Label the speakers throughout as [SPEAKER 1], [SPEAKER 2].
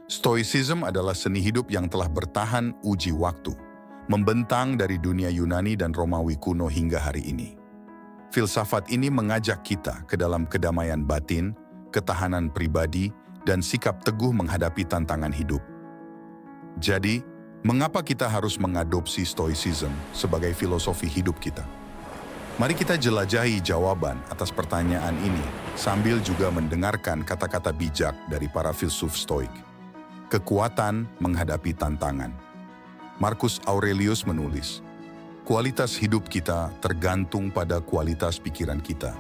[SPEAKER 1] Stoicism adalah seni hidup yang telah bertahan uji waktu, membentang dari dunia Yunani dan Romawi kuno hingga hari ini. Filsafat ini mengajak kita ke dalam kedamaian batin, ketahanan pribadi, dan sikap teguh menghadapi tantangan hidup. Jadi, mengapa kita harus mengadopsi Stoicism sebagai filosofi hidup kita? Mari kita jelajahi jawaban atas pertanyaan ini sambil juga mendengarkan kata-kata bijak dari para filsuf Stoik. Kekuatan menghadapi tantangan. Marcus Aurelius menulis, kualitas hidup kita tergantung pada kualitas pikiran kita.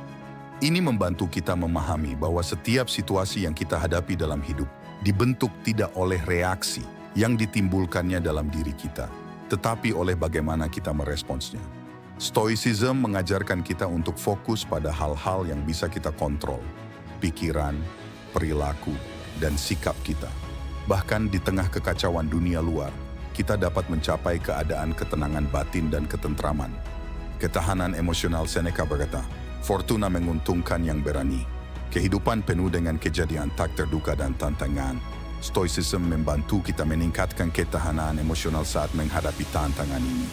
[SPEAKER 1] Ini membantu kita memahami bahwa setiap situasi yang kita hadapi dalam hidup dibentuk tidak oleh reaksi yang ditimbulkannya dalam diri kita, tetapi oleh bagaimana kita meresponsnya. Stoicism mengajarkan kita untuk fokus pada hal-hal yang bisa kita kontrol, pikiran, perilaku, dan sikap kita. Bahkan di tengah kekacauan dunia luar, kita dapat mencapai keadaan ketenangan batin dan ketentraman. Ketahanan emosional Seneca berkata, fortuna menguntungkan yang berani. Kehidupan penuh dengan kejadian tak terduga dan tantangan. Stoicism membantu kita meningkatkan ketahanan emosional saat menghadapi tantangan ini.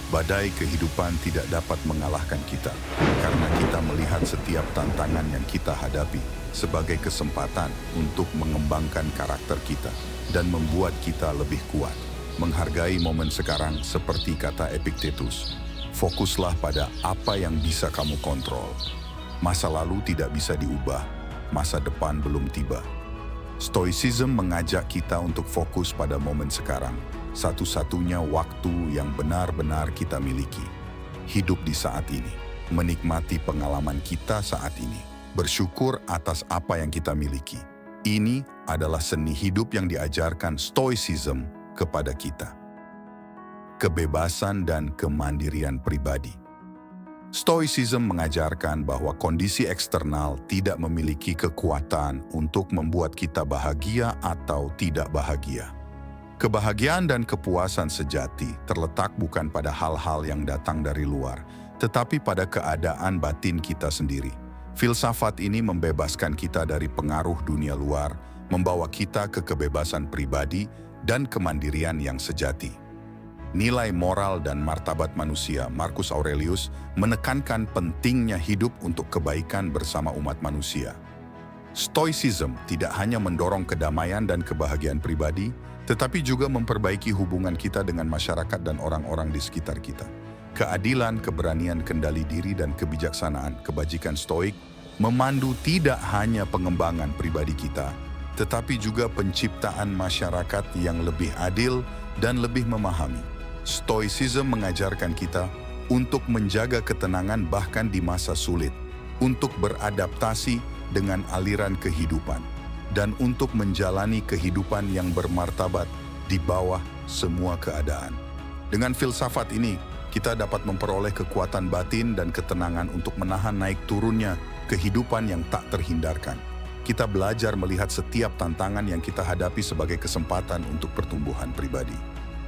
[SPEAKER 1] Badai kehidupan tidak dapat mengalahkan kita, karena kita melihat setiap tantangan yang kita hadapi sebagai kesempatan untuk mengembangkan karakter kita dan membuat kita lebih kuat. Menghargai momen sekarang seperti kata Epictetus, fokuslah pada apa yang bisa kamu kontrol. Masa lalu tidak bisa diubah, masa depan belum tiba. Stoicism mengajak kita untuk fokus pada momen sekarang, satu-satunya waktu yang benar-benar kita miliki. Hidup di saat ini, menikmati pengalaman kita saat ini, bersyukur atas apa yang kita miliki. Ini adalah seni hidup yang diajarkan Stoicism kepada kita. Kebebasan dan kemandirian pribadi. Stoicism mengajarkan bahwa kondisi eksternal tidak memiliki kekuatan untuk membuat kita bahagia atau tidak bahagia. Kebahagiaan dan kepuasan sejati terletak bukan pada hal-hal yang datang dari luar, tetapi pada keadaan batin kita sendiri. Filsafat ini membebaskan kita dari pengaruh dunia luar, membawa kita ke kebebasan pribadi dan kemandirian yang sejati. Nilai moral dan martabat manusia, Marcus Aurelius menekankan pentingnya hidup untuk kebaikan bersama umat manusia. Stoicism tidak hanya mendorong kedamaian dan kebahagiaan pribadi, tetapi juga memperbaiki hubungan kita dengan masyarakat dan orang-orang di sekitar kita. Keadilan, keberanian, kendali diri, dan kebijaksanaan kebajikan Stoik memandu tidak hanya pengembangan pribadi kita, tetapi juga penciptaan masyarakat yang lebih adil dan lebih memahami. Stoicism mengajarkan kita untuk menjaga ketenangan bahkan di masa sulit, untuk beradaptasi dengan aliran kehidupan, dan untuk menjalani kehidupan yang bermartabat di bawah semua keadaan. Dengan filsafat ini, kita dapat memperoleh kekuatan batin dan ketenangan untuk menahan naik turunnya kehidupan yang tak terhindarkan. Kita belajar melihat setiap tantangan yang kita hadapi sebagai kesempatan untuk pertumbuhan pribadi.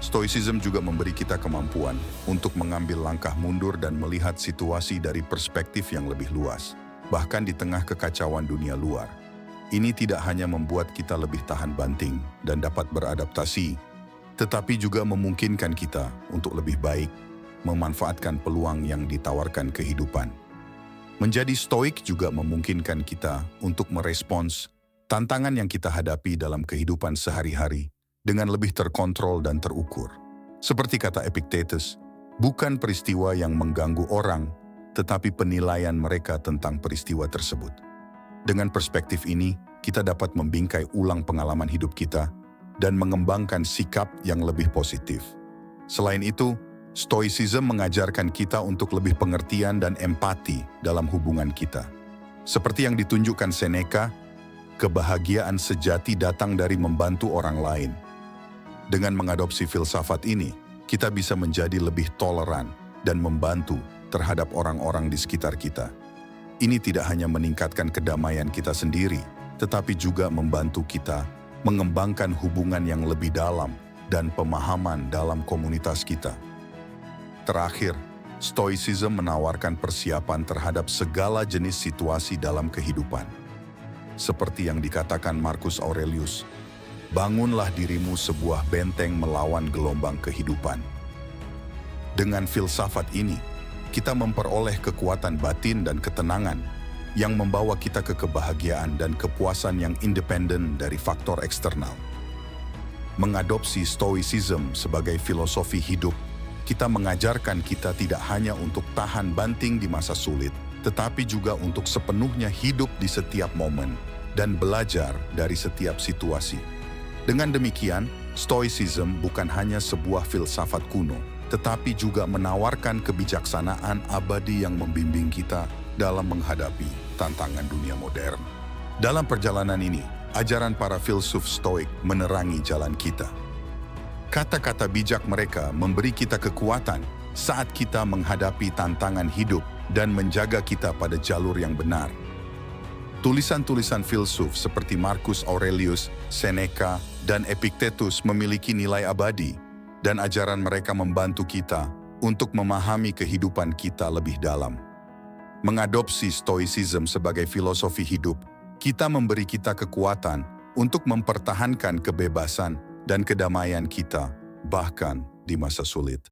[SPEAKER 1] Stoicism juga memberi kita kemampuan untuk mengambil langkah mundur dan melihat situasi dari perspektif yang lebih luas, bahkan di tengah kekacauan dunia luar. Ini tidak hanya membuat kita lebih tahan banting dan dapat beradaptasi, tetapi juga memungkinkan kita untuk lebih baik memanfaatkan peluang yang ditawarkan kehidupan. Menjadi stoik juga memungkinkan kita untuk merespons tantangan yang kita hadapi dalam kehidupan sehari-hari dengan lebih terkontrol dan terukur. Seperti kata Epictetus, bukan peristiwa yang mengganggu orang, tetapi penilaian mereka tentang peristiwa tersebut. Dengan perspektif ini, kita dapat membingkai ulang pengalaman hidup kita dan mengembangkan sikap yang lebih positif. Selain itu, Stoicism mengajarkan kita untuk lebih pengertian dan empati dalam hubungan kita. Seperti yang ditunjukkan Seneca, kebahagiaan sejati datang dari membantu orang lain. Dengan mengadopsi filsafat ini, kita bisa menjadi lebih toleran dan membantu terhadap orang-orang di sekitar kita. Ini tidak hanya meningkatkan kedamaian kita sendiri, tetapi juga membantu kita mengembangkan hubungan yang lebih dalam dan pemahaman dalam komunitas kita. Terakhir, Stoicism menawarkan persiapan terhadap segala jenis situasi dalam kehidupan. Seperti yang dikatakan Marcus Aurelius, bangunlah dirimu sebuah benteng melawan gelombang kehidupan. Dengan filsafat ini, kita memperoleh kekuatan batin dan ketenangan yang membawa kita ke kebahagiaan dan kepuasan yang independen dari faktor eksternal. Mengadopsi Stoicism sebagai filosofi hidup, kita mengajarkan kita tidak hanya untuk tahan banting di masa sulit, tetapi juga untuk sepenuhnya hidup di setiap momen dan belajar dari setiap situasi. Dengan demikian, Stoicism bukan hanya sebuah filsafat kuno, tetapi juga menawarkan kebijaksanaan abadi yang membimbing kita dalam menghadapi tantangan dunia modern. Dalam perjalanan ini, ajaran para filsuf Stoik menerangi jalan kita. Kata-kata bijak mereka memberi kita kekuatan saat kita menghadapi tantangan hidup dan menjaga kita pada jalur yang benar. Tulisan-tulisan filsuf seperti Marcus Aurelius, Seneca, dan Epictetus memiliki nilai abadi, dan ajaran mereka membantu kita untuk memahami kehidupan kita lebih dalam. Mengadopsi Stoicism sebagai filosofi hidup, kita memberi kita kekuatan untuk mempertahankan kebebasan dan kedamaian kita, bahkan di masa sulit.